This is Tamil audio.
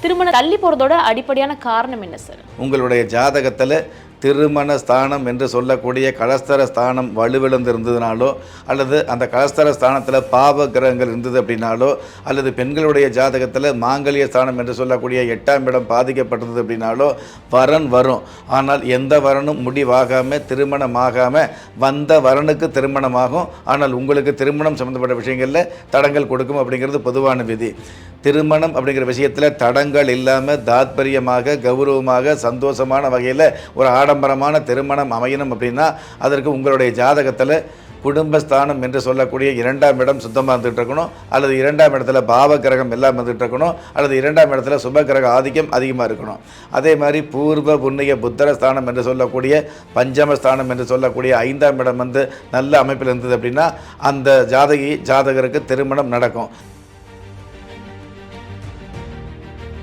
திருமணம் தள்ளி போறதோட அடிப்படையான காரணம் என்ன சார்? உங்களுடைய ஜாதகத்தில் திருமண ஸ்தானம் என்று சொல்லக்கூடிய கலஸ்தர ஸ்தானம் வலுவிழந்து இருந்ததுனாலோ அல்லது அந்த கலஸ்தர ஸ்தானத்தில் பாவ கிரகங்கள் இருந்தது அப்படின்னாலோ அல்லது பெண்களுடைய ஜாதகத்தில் மாங்கல்ய ஸ்தானம் என்று சொல்லக்கூடிய 8ஆம் இடம் பாதிக்கப்பட்டது அப்படின்னாலோ வரன் வரும். ஆனால் எந்த வரனும் முடிவாகாமல் திருமணமாகாமல் வந்த வரனுக்கு திருமணமாகும். ஆனால் உங்களுக்கு திருமணம் சம்மந்தப்பட்ட விஷயங்களில் தடங்கள் கொடுக்கும் அப்படிங்கிறது பொதுவான விதி. திருமணம் அப்படிங்கிற விஷயத்தில் தடங்கள் இல்லாமல் தாத்பரியமாக கௌரவமாக சந்தோஷமான வகையில் ஒரு ஆடம்பரமான திருமணம் அமையணும் அப்படின்னா அதற்கு உங்களுடைய ஜாதகத்தில் குடும்பஸ்தானம் என்று சொல்லக்கூடிய 2ஆம் இடம் சுத்தமாக இருந்துகிட்டு இருக்கணும், அல்லது 2ஆம் இடத்துல பாவ கிரகம் எல்லாம் இருந்துகிட்டு இருக்கணும், அல்லது 2ஆம் இடத்துல சுப கிரக ஆதிக்கம் அதிகமாக இருக்கணும். அதே மாதிரி பூர்வ புண்ணிய புத்தரஸ்தானம் என்று சொல்லக்கூடிய பஞ்சமஸ்தானம் என்று சொல்லக்கூடிய 5ஆம் இடம் நல்ல அமைப்பில் இருந்தது அப்படின்னா அந்த ஜாதகருக்கு திருமணம் நடக்கும்.